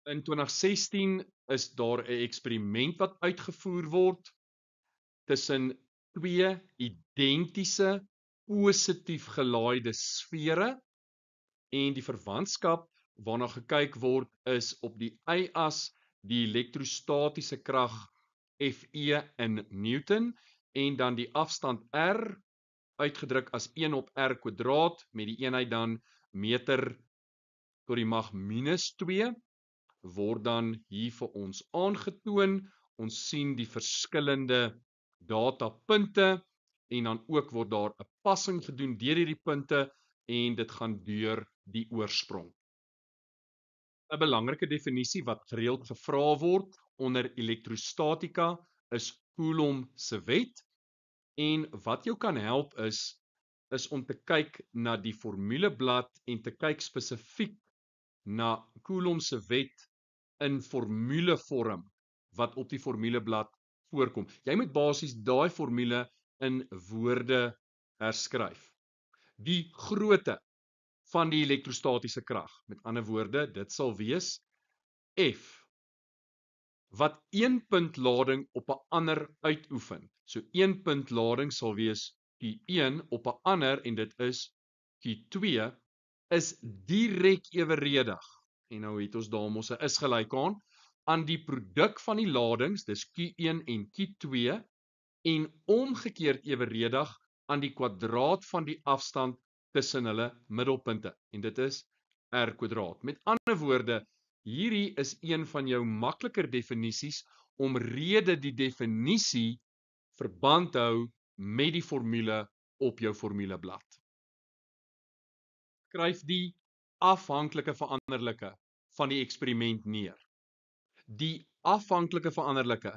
In 2016 is daar 'n eksperiment wat uitgevoer word tussen twee identiese positief gelaaide sfere en die verwantskap waarna gekyk word is op die y-as die elektrostatiese krag Fe in Newton en dan die afstand r uitgedruk as 1 op r kwadraat met die eenheid dan meter tot die mag -2 word dan hier vir ons aangetoon. Ons sien die verskillende datapunte en dan ook word daar 'n passing gedoen deur hierdie punte en dit gaan deur die oorsprong. 'n Belangrike definisie wat gereeld gevra word onder elektrostatika is Coulomb se wet en wat jou kan help is om te kyk na die formuleblad en te kyk spesifiek na Coulomb se wet in formulevorm wat op die formuleblad voorkom. Jy moet basies daai formule in woorde herskryf. Die grootte van die elektrostatiese krag, met ander woorde, dit sal wees F wat 1 punt lading op 'n ander uitoefen. So 1 punt lading sal wees Q1 op 'n ander en dit is Q2 is direk eweredig. En nou het ons daar mos 'n is gelyk aan die produk van die ladings, dis Q1 en Q2 en omgekeerd eweredig aan die kwadraat van die afstand tussen hulle middelpunte en dit is r². Met ander woorde, hierdie is een van jou makliker definisies omrede die definisie verband hou met die formule op jou formuleblad. Skryf die afhanklike veranderlike van die eksperiment neer. Die afhanklike veranderlike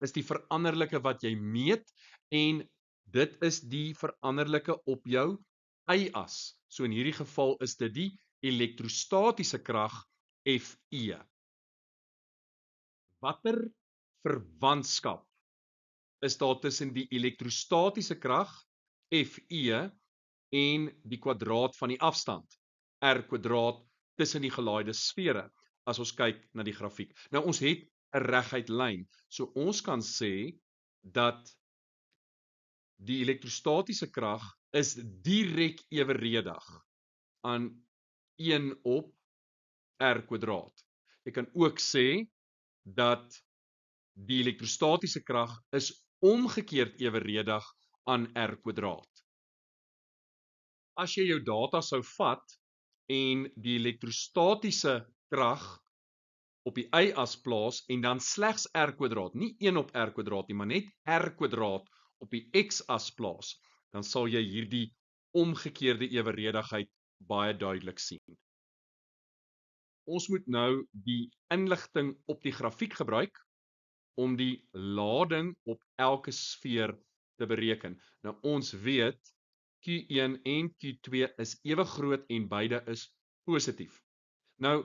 is die veranderlike wat jy meet en dit is die veranderlike op jou y-as. So in hierdie geval is dit die elektrostatiese krag Fe. Watter verwantskap is daar tussen die elektrostatiese krag Fe en die kwadraat van die afstand r² tussen die gelaaide sfere as ons kyk na die grafiek. Nou ons het 'n reguit lyn, so ons kan sê dat die elektrostatiese krag is direk eweredig aan 1 op r². Jy kan ook sê dat die elektrostatiese krag is omgekeerd eweredig aan r². As jy jou data sou vat en die elektrostatiese krag op die y-as plaas en dan slegs r², nie 1 op r² nie, maar net r² op die x-as plaas, dan sal jy hierdie omgekeerde eweredigheid baie duidelik sien. Ons moet nou die inligting op die grafiek gebruik om die lading op elke sfeer te bereken. Nou ons weet Q1 en Q2 is ewe groot en beide is positief. Nou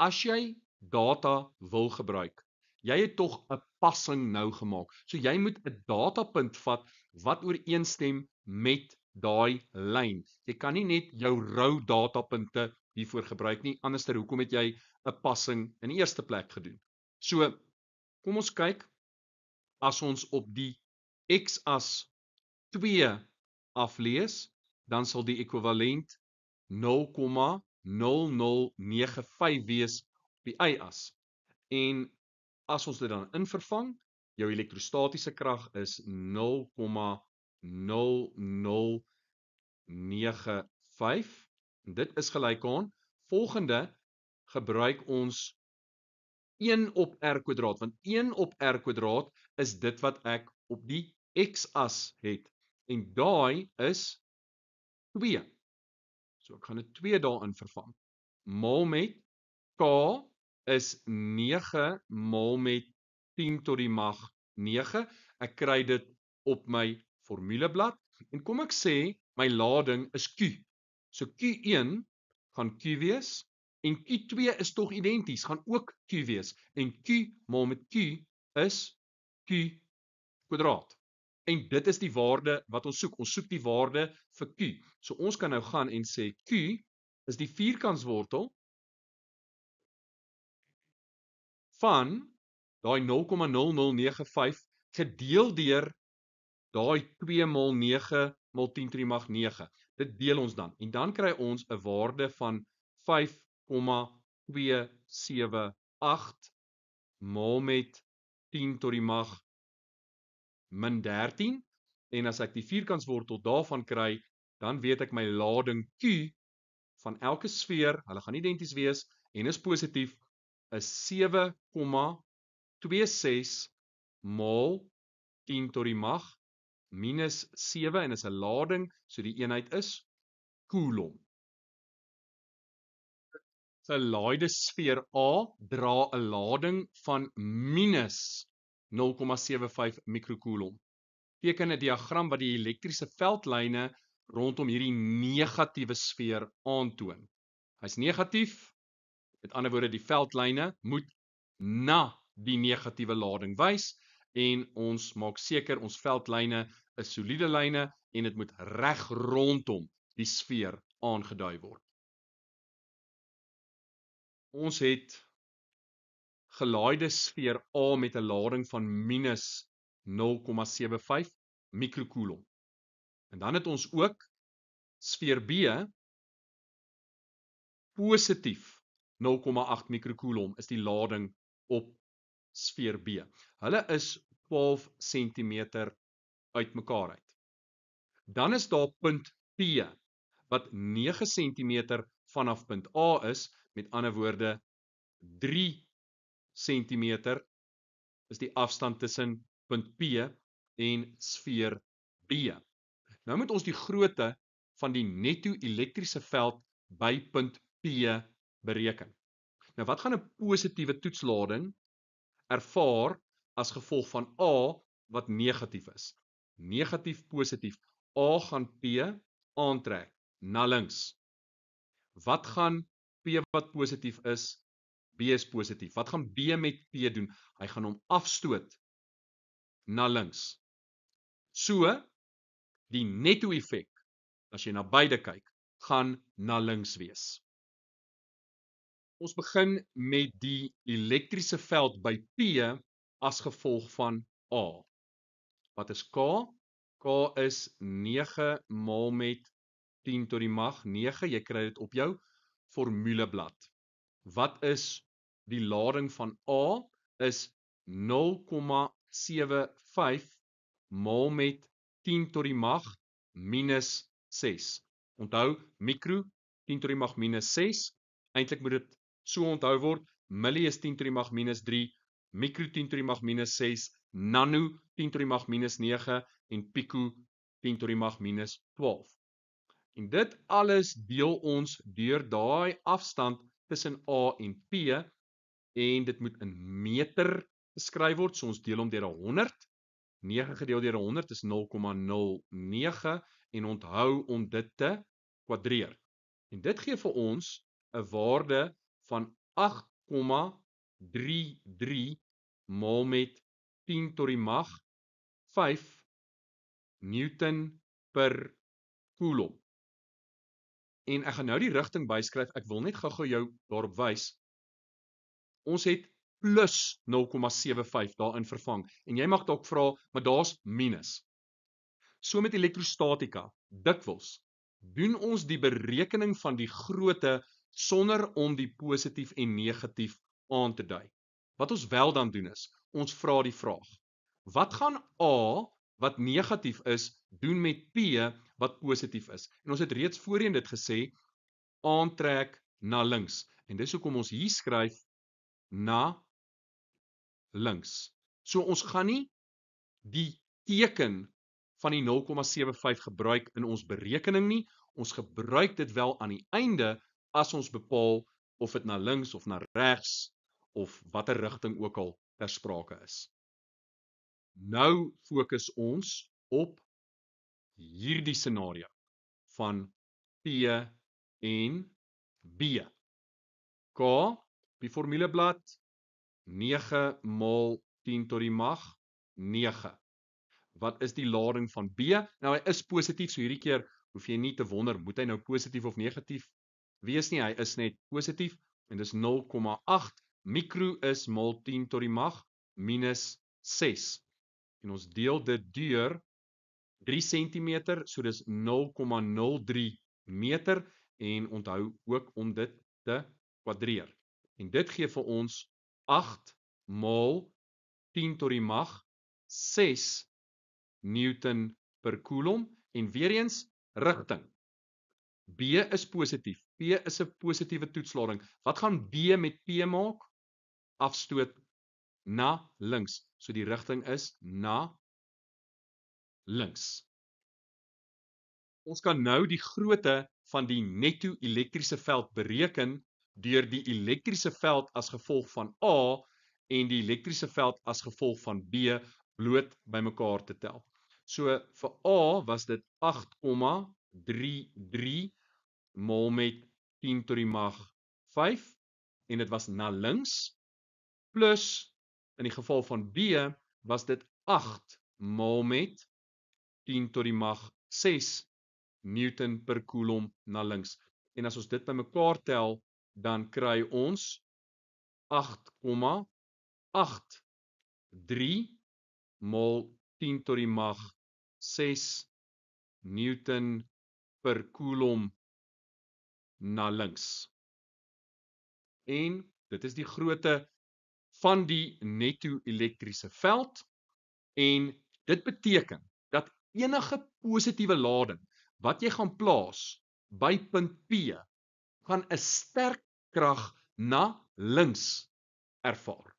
as jy data wil gebruik, jy het tog 'n passing nou gemaak. So jy moet 'n datapunt vat wat ooreenstem met daai lyn. Jy kan nie net jou rou datapunte hiervoor gebruik nie, anderster hoekom het jy 'n passing in die eerste plek gedoen? So kom ons kyk, as ons op die x-as 2 aflees, dan sal die ekwivalent 0,0095 wees op die y-as. En as ons dit dan invervang, jou elektrostatiese krag is 0,0095. Dit is gelyk aan volgende gebruik ons 1 op r², want 1 op r² is dit wat ek op die x-as het. En daai is 2. So ek gaan 'n 2 daarin vervang. Maal met K is 9 maal met 10 tot die mag 9. Ek kry dit op my formuleblad en kom ek sê my lading is Q. So Q1 gaan Q wees en Q2 is tog identies, gaan ook Q wees en Q maal met Q is Q². En dit is die waarde wat ons soek. Ons soek die waarde vir Q. So ons kan nou gaan en sê Q is die vierkantswortel van daai 0,0095 gedeel deur daai 2 maal 9 maal 10 to die mag 9. Dit deel ons dan. En dan kry ons 'n waarde van 5,278 maal met 10 tot die mag min 13. En as ek die vierkantswortel daarvan kry, dan weet ek my lading Q van elke sfeer, hulle gaan identies wees en is positief, is 7,26 maal 10 tot die mag minus 7 en is 'n lading, so die eenheid is koulom. 'n Gelaaide sfeer A dra 'n lading van minus 0,75 mikrokoulom. Teken 'n diagram wat die elektriese veldlyne rondom hierdie negatiewe sfeer aantoon. Hy's negatief, met ander woorde die veldlyne moet na die negatiewe lading wys en ons maak seker ons veldlyne is soliede lyne en dit moet reg rondom die sfeer aangedui word. Ons het gelaaide sfeer A met 'n lading van minus 0,75 mikrokoulom. En dan het ons ook sfeer B positief 0,8 mikrokoulom is die lading op sfeer B. Hulle is 12 cm uitmekaar uit. Dan is daar punt P wat 9 cm vanaf punt A is, met ander woorde 3 cm is die afstand tussen punt P en sfeer B. Nou moet ons die grootte van die netto elektriese veld by punt P bereken. Nou wat gaan 'n positiewe toetslading ervaar as gevolg van A wat negatief is? Negatief positief. A gaan P aantrek na links. Wat gaan P wat positief is? B is positief. Wat gaan B met P doen? Hy gaan hom afstoot na links. So, die netto effek, as jy na beide kyk, gaan na links wees. Ons begin met die elektriese veld by P as gevolg van A. Wat is K? K is 9 maal met 10 tot die mag 9. Jy kry dit op jou formuleblad. Wat is die lading van A? Is 0,75 maal met 10 tot die mag minus 6. Onthou, mikro 10 tot die mag minus 6. Eintlik moet dit so onthou word. Milli is 10 tot die mag minus 3, mikro 10 tot die mag minus 6, nano 10 tot die mag minus 9 en pico 10 tot die mag minus 12. En dit alles deel ons deur daai afstand tussen A en P en dit moet in meter beskryf word. So ons deel hom deur 100. 9 gedeel deur 100 is 0,09 en onthou om dit te kwadreer. En dit gee vir ons 'n waarde van 8,33 maal met 10 tot die mag 5 Newton per koulom. En ek gaan nou die rigting byskryf. Ek wil net gou-gou jou daarop wys. Ons het plus 0,75 daarin vervang. En jy mag dalk vra, maar daar's minus. So met elektrostatika, dikwels, doen ons die berekening van die grootte sonder om die positief en negatief aan te dui. Wat ons wel dan doen is, ons vra die vraag, wat gaan A, wat negatief is, doen met P, wat positief is? En ons het reeds voorheen dit gesê, aantrek na links. En dis hoekom ons hier skryf, na links. So ons gaan nie die teken van die 0,75 gebruik in ons berekening nie. Ons gebruik dit wel aan die einde as ons bepaal of dit na links of na regs of watter rigting ook al ter sprake is. Nou fokus ons op hierdie scenario van P en B. K, die formuleblad 9 maal 10 tot die mag 9. Wat is die lading van B? Nou hy is positief, so hierdie keer hoef jy nie te wonder, moet hy nou positief of negatief wees nie, hy is net positief en dis 0,8 Mikro is mal 10 tot die mag minus 6. En ons deel dit deur 3 cm, so dis 0,03 meter en onthou ook om dit te kwadreer. En dit gee vir ons 8 mal 10 tot die mag 6 Newton per coulomb en weer eens rigting. B is positief. P is 'n positiewe toetslading. Wat gaan B met P maak? Afstoot na links. So die rigting is na links. Ons kan nou die grootte van die netto elektriese veld bereken deur die elektriese veld as gevolg van A en die elektriese veld as gevolg van B bloot bymekaar te tel. So vir A was dit 8,33 mal met 10 tot die mag 5 en dit was na links plus in die geval van B was dit 8 mal met 10 tot die mag 6 Newton per coulomb na links. En as ons dit bymekaar tel, dan kry ons 8,83 mal 10 tot die mag 6 Newton per coulomb na links. En dit is die grootte van die netto elektriese veld en dit beteken dat enige positiewe lading wat jy gaan plaas by punt P gaan 'n sterk krag na links ervaar.